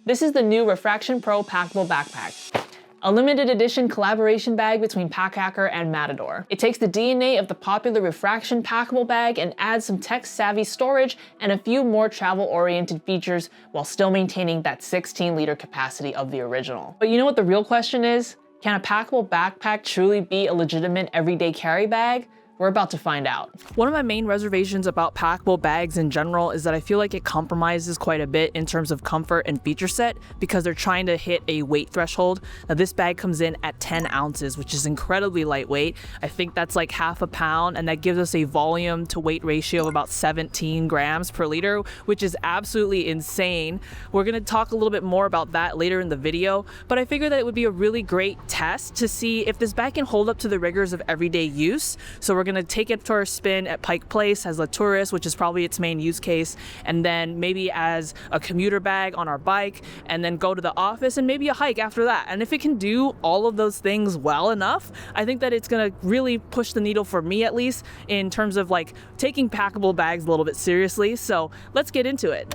This is the new ReFraction Pro Packable Backpack, a limited edition collaboration bag between Packable and Matador. It takes the DNA of the popular ReFraction packable bag and adds some tech-savvy storage and a few more travel-oriented features while still maintaining that 16-liter capacity of the original. But you know what the real question is? Can a packable backpack truly be a legitimate everyday carry bag? We're about to find out. One of my main reservations about packable bags in general is that I feel like it compromises quite a bit in terms of comfort and feature set because they're trying to hit a weight threshold. Now this bag comes in at 10 ounces, which is incredibly lightweight. I think that's like half a pound, and that gives us a volume to weight ratio of about 17 grams per liter, which is absolutely insane. We're gonna talk a little bit more about that later in the video, but I figured that it would be a really great test to see if this bag can hold up to the rigors of everyday use. So we're gonna take it for a spin at Pike Place as a tourist, which is probably its main use case, and then maybe as a commuter bag on our bike, and then go to the office and maybe a hike after that. And if it can do all of those things well enough, I think that it's gonna really push the needle for me, at least in terms of like taking packable bags a little bit seriously. So let's get into it.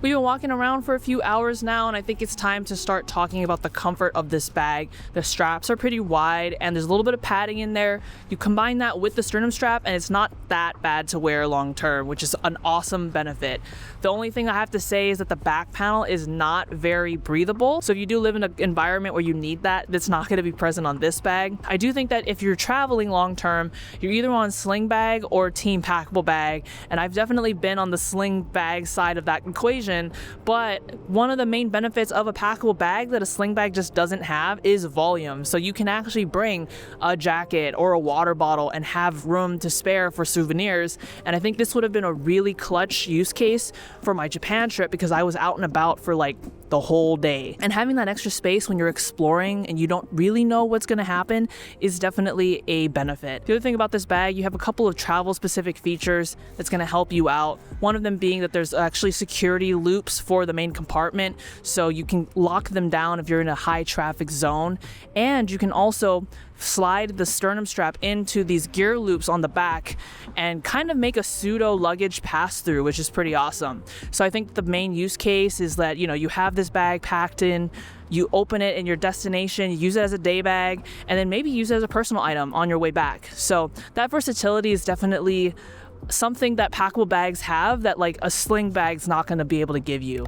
We've been walking around for a few hours now, and I think it's time to start talking about the comfort of this bag. The straps are pretty wide and there's a little bit of padding in there. You combine that with the sternum strap and it's not that bad to wear long term, which is an awesome benefit. The only thing I have to say is that the back panel is not very breathable. So if you do live in an environment where you need that, that's not going to be present on this bag. I do think that if you're traveling long term, you're either on sling bag or team packable bag. And I've definitely been on the sling bag side of that equation. But one of the main benefits of a packable bag that a sling bag just doesn't have is volume. So you can actually bring a jacket or a water bottle and have room to spare for souvenirs. And I think this would have been a really clutch use case for my Japan trip because I was out and about for like the whole day. And having that extra space when you're exploring and you don't really know what's going to happen is definitely a benefit. The other thing about this bag, you have a couple of travel specific features that's going to help you out. One of them being that there's actually security loops for the main compartment, so you can lock them down if you're in a high traffic zone. And you can also slide the sternum strap into these gear loops on the back and kind of make a pseudo luggage pass through, which is pretty awesome. So I think the main use case is that, you know, you have this bag packed in, you open it in your destination, you use it as a day bag, and then maybe use it as a personal item on your way back. So that versatility is definitely something that packable bags have that like a sling bag's not going to be able to give you.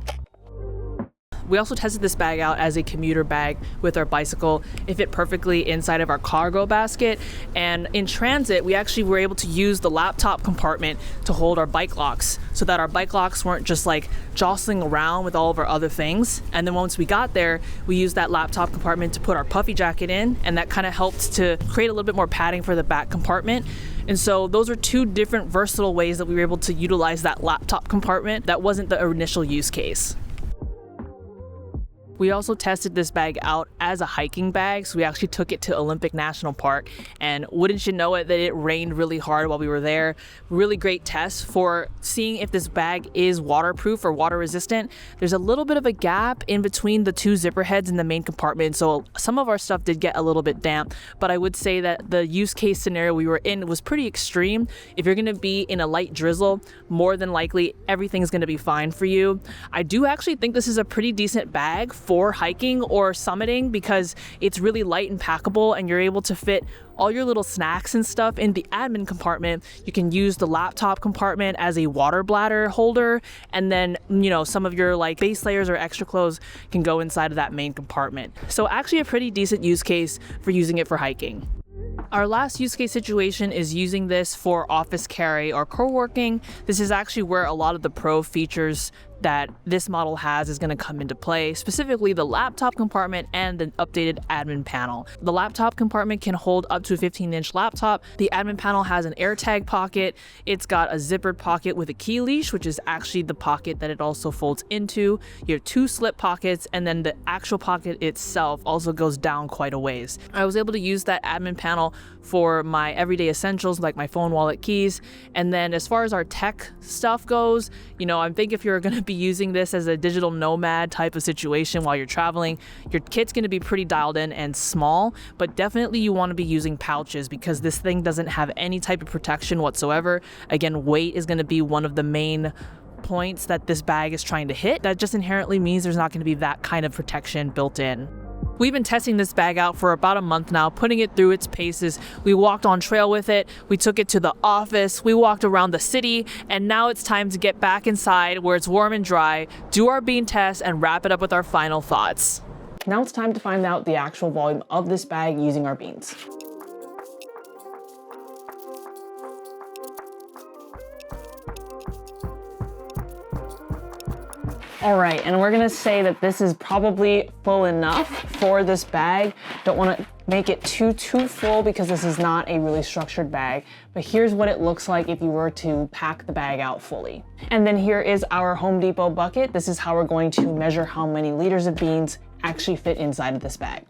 We also tested this bag out as a commuter bag with our bicycle. It fit perfectly inside of our cargo basket. And in transit, we actually were able to use the laptop compartment to hold our bike locks so that our bike locks weren't just like jostling around with all of our other things. And then once we got there, we used that laptop compartment to put our puffy jacket in, and that kind of helped to create a little bit more padding for the back compartment. And so those are two different versatile ways that we were able to utilize that laptop compartment that wasn't the initial use case. We also tested this bag out as a hiking bag, so we actually took it to Olympic National Park, and wouldn't you know it that it rained really hard while we were there. Really great test for seeing if this bag is waterproof or water resistant. There's a little bit of a gap in between the two zipper heads in the main compartment, so some of our stuff did get a little bit damp, but I would say that the use case scenario we were in was pretty extreme. If you're gonna be in a light drizzle, more than likely everything's gonna be fine for you. I do actually think this is a pretty decent bag for hiking or summiting because it's really light and packable, and you're able to fit all your little snacks and stuff in the admin compartment. You can use the laptop compartment as a water bladder holder, and then, you know, some of your like base layers or extra clothes can go inside of that main compartment. So actually a pretty decent use case for using it for hiking. Our last use case situation is using this for office carry or co-working. This is actually where a lot of the pro features that this model has is going to come into play, specifically the laptop compartment and the updated admin panel. The laptop compartment can hold up to a 15-inch laptop. The admin panel has an AirTag pocket. It's got a zippered pocket with a key leash, which is actually the pocket that it also folds into. You have two slip pockets, and then the actual pocket itself also goes down quite a ways. I was able to use that admin panel for my everyday essentials like my phone, wallet, keys. And then as far as our tech stuff goes, you know, I think if you're going to be using this as a digital nomad type of situation while you're traveling, your kit's going to be pretty dialed in and small, but definitely you want to be using pouches because this thing doesn't have any type of protection whatsoever. Again, weight is going to be one of the main points that this bag is trying to hit, that just inherently means there's not going to be that kind of protection built in. We've been testing this bag out for about a month now, putting it through its paces. We walked on trail with it, we took it to the office, we walked around the city, and now it's time to get back inside where it's warm and dry, do our bean test, and wrap it up with our final thoughts. Now it's time to find out the actual volume of this bag using our beans. All right, and we're gonna say that this is probably full enough for this bag. Don't wanna make it too full because this is not a really structured bag, but here's what it looks like if you were to pack the bag out fully. And then here is our Home Depot bucket. This is how we're going to measure how many liters of beans actually fit inside of this bag.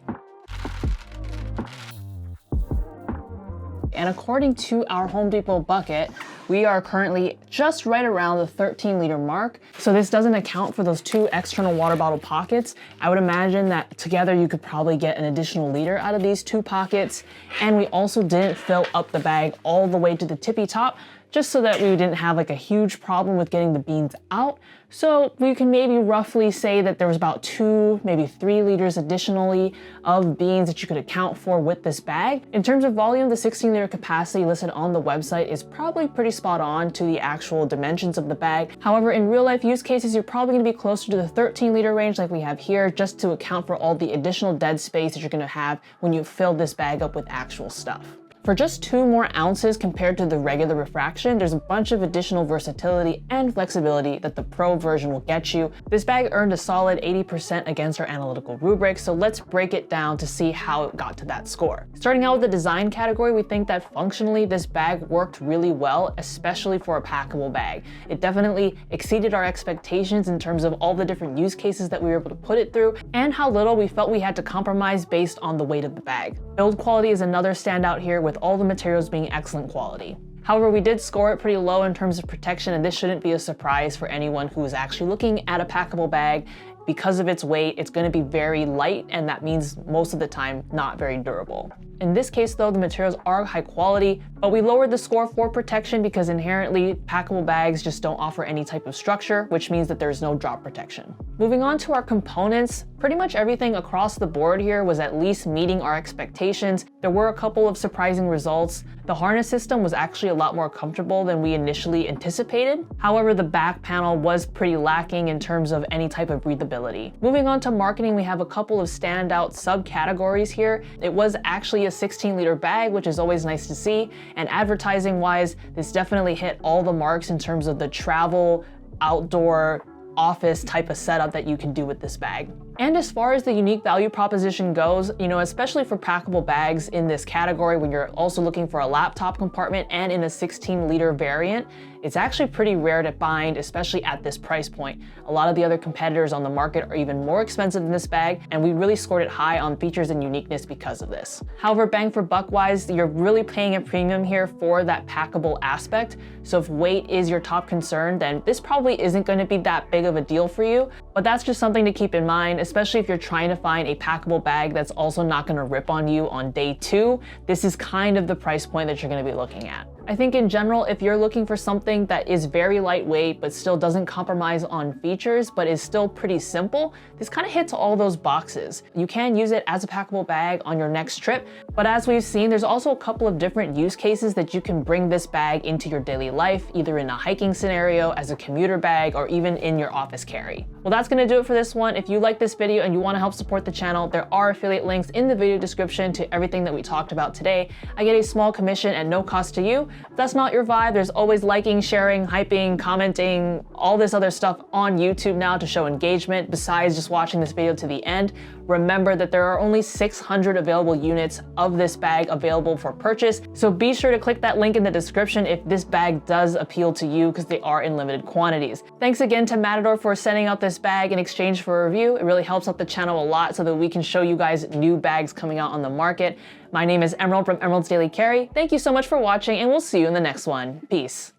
And according to our Home Depot bucket, we are currently just right around the 13-liter mark. So this doesn't account for those 2 external water bottle pockets. I would imagine that together you could probably get an additional liter out of these 2 pockets. And we also didn't fill up the bag all the way to the tippy top, just so that we didn't have like a huge problem with getting the beans out. So we can maybe roughly say that there was about 2, maybe 3 liters additionally of beans that you could account for with this bag. In terms of volume, the 16-liter capacity listed on the website is probably pretty spot on to the actual dimensions of the bag. However, in real life use cases, you're probably gonna be closer to the 13-liter range like we have here, just to account for all the additional dead space that you're gonna have when you fill this bag up with actual stuff. For just 2 more ounces compared to the regular ReFraction, there's a bunch of additional versatility and flexibility that the Pro version will get you. This bag earned a solid 80% against our analytical rubric, so let's break it down to see how it got to that score. Starting out with the design category, we think that functionally this bag worked really well, especially for a packable bag. It definitely exceeded our expectations in terms of all the different use cases that we were able to put it through, and how little we felt we had to compromise based on the weight of the bag. Build quality is another standout here, with all the materials being excellent quality. However, we did score it pretty low in terms of protection, and this shouldn't be a surprise for anyone who is actually looking at a packable bag. Because of its weight, it's going to be very light, and that means most of the time not very durable. In this case though, the materials are high quality, but we lowered the score for protection because inherently packable bags just don't offer any type of structure, which means that there's no drop protection. Moving on to our components, pretty much everything across the board here was at least meeting our expectations. There were a couple of surprising results. The harness system was actually a lot more comfortable than we initially anticipated. However, the back panel was pretty lacking in terms of any type of breathability. Moving on to marketing, we have a couple of standout subcategories here. It was actually a 16-liter bag, which is always nice to see. And advertising wise, this definitely hit all the marks in terms of the travel, outdoor, office type of setup that you can do with this bag. And as far as the unique value proposition goes, especially for packable bags in this category, when you're also looking for a laptop compartment and in a 16-liter variant, it's actually pretty rare to find, especially at this price point. A lot of the other competitors on the market are even more expensive than this bag, and we really scored it high on features and uniqueness because of this. However, bang for buck wise, you're really paying a premium here for that packable aspect. So if weight is your top concern, then this probably isn't going to be that big of a deal for you, but that's just something to keep in mind, especially if you're trying to find a packable bag that's also not going to rip on you on day 2. This is kind of the price point that you're going to be looking at. I think in general, if you're looking for something that is very lightweight but still doesn't compromise on features but is still pretty simple, this kind of hits all those boxes. You can use it as a packable bag on your next trip, but as we've seen, there's also a couple of different use cases that you can bring this bag into your daily life, either in a hiking scenario, as a commuter bag, or even in your office carry. Well, that's gonna do it for this one. If you like this video and you wanna help support the channel, there are affiliate links in the video description to everything that we talked about today. I get a small commission at no cost to you. If that's not your vibe, there's always liking, sharing, hyping, commenting, all this other stuff on YouTube now to show engagement besides just watching this video to the end. Remember that there are only 600 available units of this bag available for purchase, so be sure to click that link in the description if this bag does appeal to you, because they are in limited quantities. Thanks again to Matador for sending out this bag in exchange for a review. It really helps out the channel a lot so that we can show you guys new bags coming out on the market. My name is Emerald from Emerald's Daily Carry. Thank you so much for watching, and we'll see you in the next one. Peace.